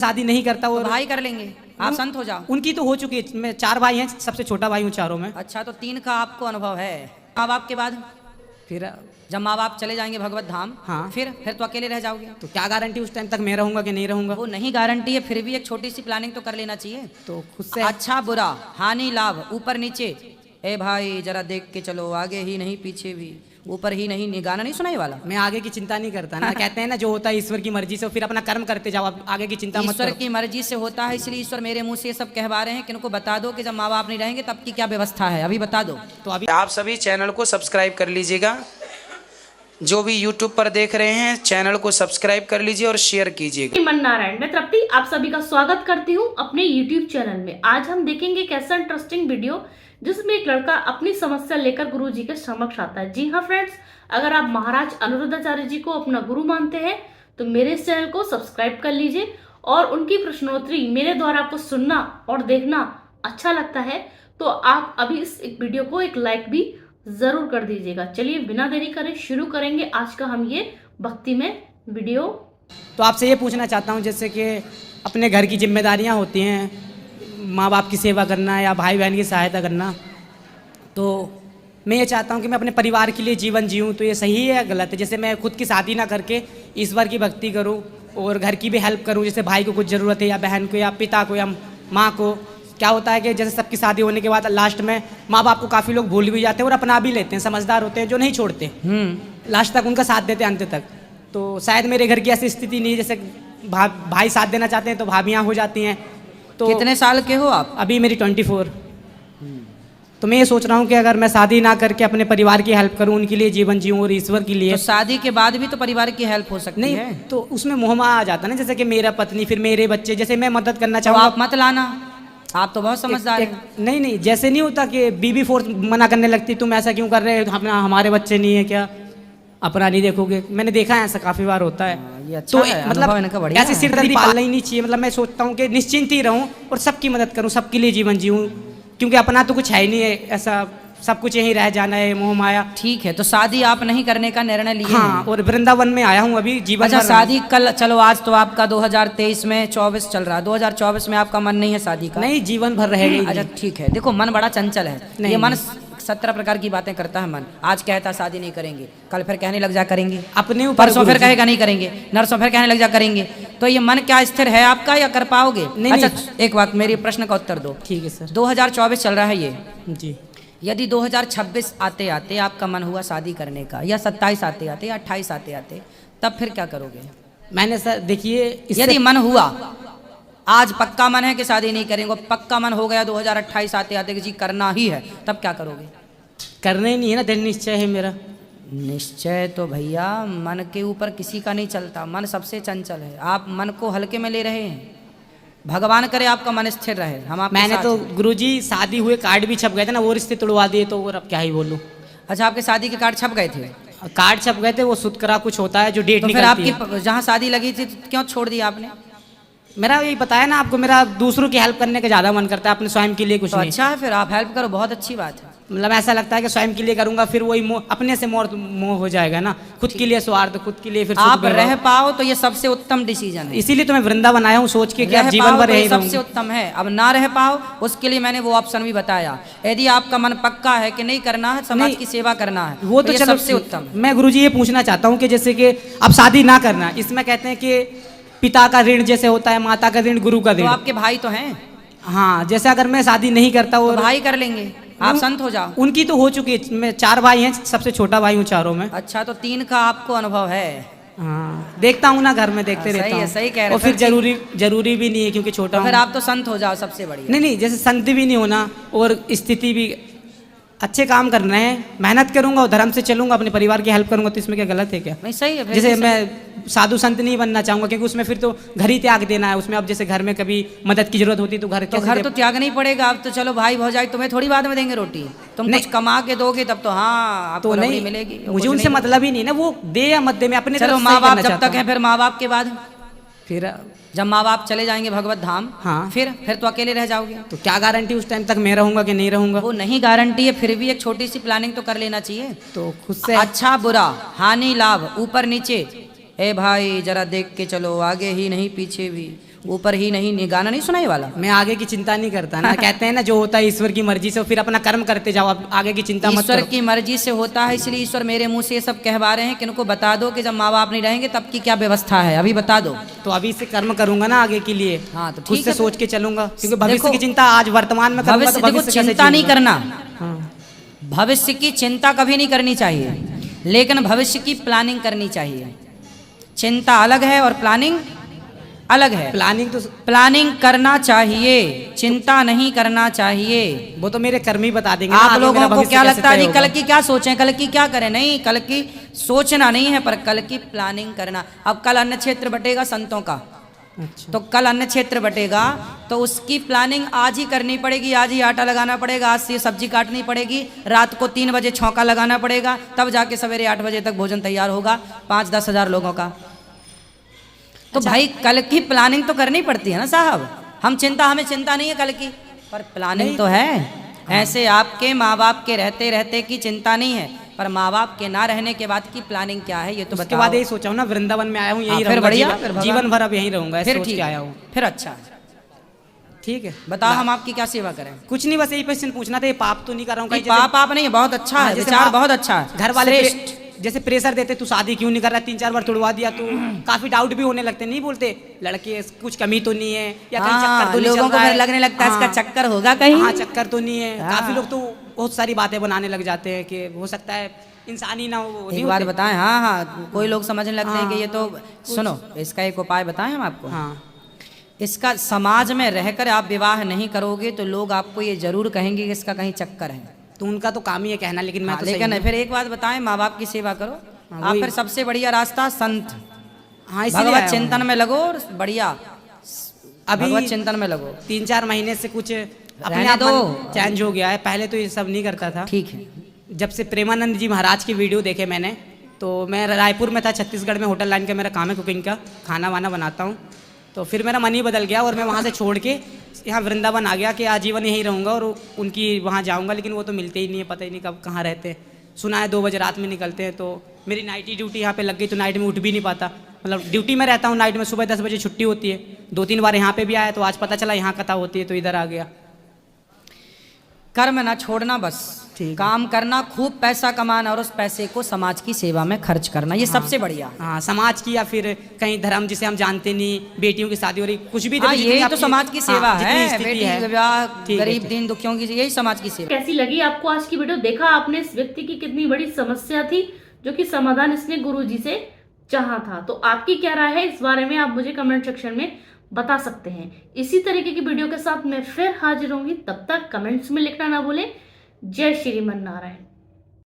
शादी नहीं करता तो और भाई कर लेंगे, आप संत हो जाओ। उनकी तो हो चुकी है। मैं 4 भाई हैं, सबसे छोटा भाई हूँ चारों में। अच्छा, तो 3 का आपको अनुभव है। माँ बाप के बाद फिर जब माँ बाप चले जाएंगे भगवत धाम, हाँ, फिर तो अकेले रह जाओगे। तो क्या गारंटी उस टाइम तक मैं रहूंगा कि नहीं रहूंगा? वो नहीं गारंटी है, फिर भी एक छोटी सी प्लानिंग तो कर लेना चाहिए। तो खुद से अच्छा बुरा, हानि लाभ, ऊपर नीचे, ए भाई जरा देख के चलो, आगे ही नहीं पीछे भी, ऊपर ही नहीं। गाना नहीं सुनाई वाला? मैं आगे की चिंता नहीं करता ना। कहते हैं ना, जो होता है ईश्वर की मर्जी से, फिर अपना कर्म करते जाओ, आप आगे की चिंता मत ईश्वर करो। की मर्जी से होता है, इसलिए ईश्वर मेरे मुंह से ये सब कहवा रहे हैं कि इनको बता दो कि जब माँ बाप नहीं रहेंगे तब की क्या व्यवस्था है, अभी बता दो। तो अभी आप सभी चैनल को सब्सक्राइब कर लीजिएगा। जो भी यूट्यूब पर देख रहे हैं चैनल को सब्सक्राइब कर लीजिए और शेयर कीजिएगा। मन नारायण, मैं तृप्ति आप सभी का स्वागत करती हूँ अपने YouTube चैनल में। आज हम देखेंगे एक ऐसा इंटरेस्टिंग वीडियो जिसमें एक लड़का अपनी समस्या लेकर गुरु जी के समक्ष आता है। जी हाँ फ्रेंड्स, अगर आप महाराज अनिरुद्धाचार्य जी को अपना गुरु मानते हैं तो मेरे इस चैनल को सब्सक्राइब कर लीजिए, और उनकी प्रश्नोत्तरी मेरे द्वारा आपको सुनना और देखना अच्छा लगता है तो आप अभी इस वीडियो को एक लाइक भी जरूर कर दीजिएगा। चलिए बिना देरी करे शुरू करेंगे आज का हम ये भक्ति में वीडियो। तो आपसे ये पूछना चाहता हूँ, जैसे कि अपने घर की जिम्मेदारियाँ होती हैं, माँ बाप की सेवा करना या भाई बहन की सहायता करना, तो मैं ये चाहता हूँ कि मैं अपने परिवार के लिए जीवन जीऊँ, तो ये सही है या गलत है? जैसे मैं खुद की शादी ना करके ईश्वर की भक्ति करूँ और घर की भी हेल्प करूँ, जैसे भाई को कुछ ज़रूरत है या बहन को या पिता को या माँ को। क्या होता है कि जैसे सबकी शादी होने के बाद लास्ट में माँ बाप को काफ़ी लोग भूल भी जाते हैं और अपना भी लेते हैं, समझदार होते हैं जो नहीं छोड़ते, लास्ट तक उनका साथ देते हैं अंत तक। तो शायद मेरे घर की ऐसी स्थिति नहीं है, जैसे भाई साथ देना चाहते हैं तो भाभियाँ हो जाती हैं। तो कितने साल के हो आप? अभी मेरी 24। तो मैं ये सोच रहा हूँ कि अगर मैं शादी ना करके अपने परिवार की हेल्प करूँ, उनके लिए जीवन जीऊँ और ईश्वर के लिए। तो शादी के बाद भी तो परिवार की हेल्प हो सकती नहीं है। तो उसमें मोहमा आ जाता है ना, जैसे कि मेरा पत्नी फिर मेरे बच्चे, जैसे मैं मदद करना तो चाहूँगा। आप मत लाना, आप तो बहुत समझदार हैं। नहीं नहीं, जैसे नहीं होता कि बीबी फोर्स मना करने लगती, तुम ऐसा क्यों कर रहे हो, अपना हमारे बच्चे नहीं है क्या, अपना नहीं देखोगे? मैंने देखा है ऐसा काफ़ी बार होता है। ये अच्छा तो है, मतलब अनुभव इनका बढ़िया ऐसी है। सिरदर्दी पालना ही नहीं चाहिए। मतलब मैं सोचता हूँ कि निश्चिंत ही रहूँ और सबकी मदद करूँ, सबके लिए जीवन जीऊँ, क्योंकि अपना तो कुछ है ही नहीं है, ऐसा सब कुछ यहीं रह जाना है, मोह माया। ठीक है, तो शादी आप नहीं करने का निर्णय लिए हाँ, हैं। और वृंदावन में आया हूँ अभी जीवन अच्छा, भर। शादी कल, चलो आज तो आपका 2023 में 24 चल रहा है, 2024 में आपका मन नहीं है शादी का? नहीं, जीवन भर रहेगी। अच्छा ठीक है, देखो मन बड़ा चंचल है, नहीं, ये मन नहीं। 17 प्रकार की बातें करता है मन। आज कहता शादी नहीं करेंगे, कल फिर कहने लग जा करेंगे, अपने ऊपर परसों फिर गुरुजी। कहेगा नहीं करेंगे, नरसों फिर कहने लग जा करेंगे। तो ये मन क्या स्थिर है आपका या कर पाओगे? नहीं, अच्छा नहीं। एक बात, मेरी प्रश्न का उत्तर दो। ठीक है सर। 2024 चल रहा है ये, जी। यदि 2026 आते आते आपका मन हुआ शादी करने का, या 27 आते आते या 28 आते आते, तब फिर क्या करोगे? मैंने सर देखिए, यदि मन हुआ, आज पक्का मन है कि शादी नहीं करेंगे, पक्का मन हो गया 2028 आते आते कि जी करना ही है, तब क्या करोगे? करना ही नहीं है ना, दृढ़ निश्चय है मेरा। निश्चय तो भैया मन के ऊपर किसी का नहीं चलता, मन सबसे चंचल है। आप मन को हल्के में ले रहे हैं, भगवान करे आपका मन स्थिर रहे। हम आपके मैंने साथ तो हैं। गुरुजी शादी हुए कार्ड भी छप गए थे ना, वो रिश्ते तोड़वा दिए, तो और अब क्या ही बोलूं। अच्छा, आपके शादी के कार्ड छप गए थे? कार्ड छप गए थे, वो सुतकरा कुछ होता है जो डेट तो फिर निकलती है। आपकी जहाँ शादी लगी थी तो क्यों छोड़ दिया आपने? मेरा यही बताया ना आपको, मेरा दूसरों की हेल्प करने का ज़्यादा मन करता है, अपने स्वयं के लिए कुछ तो नहीं। अच्छा है, फिर आप हेल्प करो, बहुत अच्छी बात है। मतलब ऐसा लगता है कि स्वयं के लिए करूंगा, फिर वही मोह, अपने से मोह हो जाएगा ना, खुद के लिए स्वार्थ, खुद के लिए फिर सुख आप वैभव। रह पाओ तो ये सबसे उत्तम डिसीजन है। इसीलिए तो मैं वृंदावन आया हूँ, सोच के कि आप रह जीवन पाओ भर तो ये यही सबसे रहूंगा। उत्तम है। अब ना रह पाओ उसके लिए मैंने वो ऑप्शन भी बताया। यदि आपका मन पक्का है कि नहीं करना है, समाज नहीं, की सेवा करना है, वो तो ये चलो सबसे उत्तम है। मैं गुरुजी ये पूछना चाहता हूँ कि जैसे कि अब शादी ना करना, इसमें कहते हैं कि पिता का ऋण जैसे होता है, माता का ऋण, गुरु का तो ऋण। आपके भाई तो हैं, हाँ, जैसे अगर मैं शादी नहीं करता तो और भाई कर लेंगे, आप संत हो जाओ। उनकी तो हो चुकी है। मैं 4 भाई हैं, सबसे छोटा भाई हूँ चारों में। अच्छा, तो 3 का आपको अनुभव है। हाँ, देखता हूँ ना, घर में देखते सही रहता है, हूँ। सही कह रहे और फिर फिर जरूरी भी नहीं है क्योंकि छोटा तो फिर हूँ। आप तो संत हो जाओ, सबसे बढ़िया। नहीं नहीं, जैसे संत भी नहीं होना और स्थिति भी, अच्छे काम करना है, मेहनत करूंगा और धर्म से चलूंगा, अपने परिवार की हेल्प करूंगा, तो इसमें क्या गलत है क्या? नहीं सही है, फिर जैसे भी सही। मैं साधु संत नहीं बनना चाहूंगा, क्योंकि उसमें फिर तो घर ही त्याग देना है। उसमें अब जैसे घर में कभी मदद की जरूरत होती है तो घर तो कैसे घर दे- तो त्याग नहीं पड़ेगा। अब तो चलो भाई भौजाई तुम्हें थोड़ी बाद में देंगे रोटी, तुम नहीं। कुछ कमा के दोगे तब तो हाँ आपको तो रबड़ी नहीं मिलेगी। मुझे कुछ उनसे नहीं। मतलब ही नहीं ना, वो दे या मत दे, मैं अपने चलो तरफ से माँ ही बाप करना जब चाहता तक है, हूँ। फिर माँ बाप के बाद फिर जब माँ बाप चले जाएंगे भगवत धाम, हाँ, फिर तो अकेले रह जाओगे। तो क्या गारंटी उस टाइम तक मैं रहूंगा कि नहीं रहूंगा? वो नहीं गारंटी है, फिर भी एक छोटी सी प्लानिंग तो कर लेना चाहिए। तो खुद से अच्छा बुरा, हानि लाभ, ऊपर नीचे, ए भाई जरा देख के चलो, आगे ही नहीं पीछे भी, ऊपर ही नहीं, गाना नहीं सुना ये वाला? मैं आगे की चिंता नहीं करता ना। कहते हैं ना जो होता है ईश्वर की मर्जी से, फिर अपना कर्म करते जाओ, आप आगे की चिंता मत ईश्वर करो। की मर्जी से होता है, इसलिए ईश्वर मेरे मुंह से ये सब कहवा रहे हैं कि इनको बता दो कि जब माँ बाप नहीं रहेंगे तब की क्या व्यवस्था है, अभी बता दो। तो अभी से कर्म करूंगा ना आगे के लिए। हाँ, तो खुद ठीक से है। सोच के चलूंगा, क्योंकि भविष्य देखो, की चिंता आज वर्तमान में करूंगा तो देखो, भविष्य कैसे चिंता नहीं जीऊंगा? करना, हाँ। भविष्य की चिंता कभी नहीं करनी चाहिए, लेकिन भविष्य की प्लानिंग करनी चाहिए। चिंता अलग है और प्लानिंग अलग है। प्लानिंग तो प्लानिंग करना चाहिए, चिंता नहीं करना चाहिए। वो तो मेरे कर्म ही बता देंगे ना, आप आगे लोगों मेरा को भविष्य क्या कैसे लगता है तय जी, होगा। कल की क्या सोचें, कल की क्या करें? नहीं, कल की सोचना नहीं है, पर कल की प्लानिंग करना। अब कल अन्न क्षेत्र बटेगा संतों का, अच्छा। तो कल अन्न क्षेत्र बटेगा, तो उसकी प्लानिंग आज ही करनी पड़ेगी। आज ही आटा लगाना पड़ेगा, आज से सब्जी काटनी पड़ेगी, रात को 3 बजे छौंका लगाना पड़ेगा, तब जाके सवेरे 8 बजे तक भोजन तैयार होगा 5-10 हज़ार लोगों का। तो अच्छा। भाई कल की प्लानिंग तो करनी पड़ती है ना साहब। हमें चिंता नहीं है कल की, पर प्लानिंग तो है। ऐसे आपके माँ बाप के रहते रहते की चिंता नहीं है, पर माँ बाप के ना रहने के बाद की प्लानिंग क्या है ये तो उसके बताओ। बाद यही सोचा हूँ ना, वृंदावन में आया हूँ, यही फिर रहूंगा बढ़िया, जीवन- फिर भगवान- जीवन भर अब यहीं रहूंगा, ऐसे फिर सोच ठीक के है, आया हूँ। फिर अच्छा। ठीक है, बताओ हम आपकी क्या सेवा करें? कुछ नहीं, बस यही क्वेश्चन पूछना था, ये पाप तो नहीं कर रहा हूँ नहीं, कहीं? पाप आप नहीं, बहुत अच्छा हाँ, है, जैसे विचार माँ- बहुत अच्छा है, घर वाले श्रेष्ठ। जैसे प्रेशर देते, तू शादी क्यों नहीं कर रहा, 3-4 बार तुड़वा दिया, तू काफी डाउट भी होने लगते, नहीं बोलते लड़के कुछ कमी तो नहीं है, या कहीं चक्कर तो नहीं लोगों चल को रहा फिर है? लगने लगता है इसका हाँ। चक्कर होगा कहीं। हाँ, चक्कर तो नहीं है। हाँ। काफी लोग तो बहुत सारी बातें बनाने लग जाते हैं कि हो सकता है इंसान ही ना हो। एक नहीं बात होते? बताएं, हाँ, कोई लोग समझने लगते हैं कि हाँ। ये तो, सुनो इसका एक उपाय बताएं हम आपको। हाँ। इसका समाज में रहकर आप विवाह नहीं करोगे तो लोग आपको ये जरूर कहेंगे कि इसका कहीं चक्कर है। तो उनका तो काम ही है कहना, लेकिन मैं हाँ, तो सही लेकिन हूँ। फिर एक बात बताएं, माँ बाप की सेवा करो। हाँ, आप वही। फिर सबसे बढ़िया रास्ता संत हाँ, इसीलिए भगवत आया हूँ। चिंतन में लगो, और बढ़िया अभी भगवत चिंतन में लगो। 3-4 महीने से कुछ अपने रहने आप दो। मन चेंज हो गया है, पहले तो ये सब नहीं करता था। ठीक है। जब से प्रेमानंद जी महाराज की वीडियो देखे मैंने, तो मैं रायपुर में था, छत्तीसगढ़ में होटल लाइन का मेरा काम है, कुकिंग का, खाना वाना बनाता हूँ। तो फिर मेरा मन ही बदल गया और मैं वहाँ से छोड़ के यहाँ वृंदावन आ गया कि आजीवन यहीं रहूँगा और उनकी वहाँ जाऊँगा, लेकिन वो तो मिलते ही नहीं है, पता ही नहीं कब कहाँ रहते हैं। सुना है 2 बजे रात में निकलते हैं, तो मेरी नाइट ड्यूटी यहाँ पे लग गई, तो नाइट में उठ भी नहीं पाता। मतलब ड्यूटी में रहता हूँ नाइट में, सुबह 10 बजे छुट्टी होती है। 2-3 बार यहाँ पे भी आया, तो आज पता चला यहाँ कथा होती है, तो इधर आ गया। कर्म ना छोड़ना, बस ठीक। काम करना, खूब पैसा कमाना और उस पैसे को समाज की सेवा में खर्च करना, ये सबसे बढ़िया। हाँ, समाज की या फिर कहीं धर्म जिसे हम जानते नहीं, बेटियों की शादी हो रही, कुछ भी हाँ, जितनी यही तो आपकी- समाज की सेवा हाँ, जितनी है, स्थिति बेटी है। विवाह, ठीक है, गरीब ठीक। दीन दुखियों की, यही समाज की सेवा। कैसी लगी आपको आज की वीडियो? देखा आपने इस व्यक्ति की कितनी बड़ी समस्या थी, जो कि समाधान इसने गुरुजी से चाहा था। तो आपकी क्या राय है इस बारे में, आप मुझे कमेंट सेक्शन में बता सकते हैं। इसी तरीके की वीडियो के साथ मैं फिर हाजिर होंगी, तब तक कमेंट्स में लिखना ना भूलें। जय श्रीमन नारायण।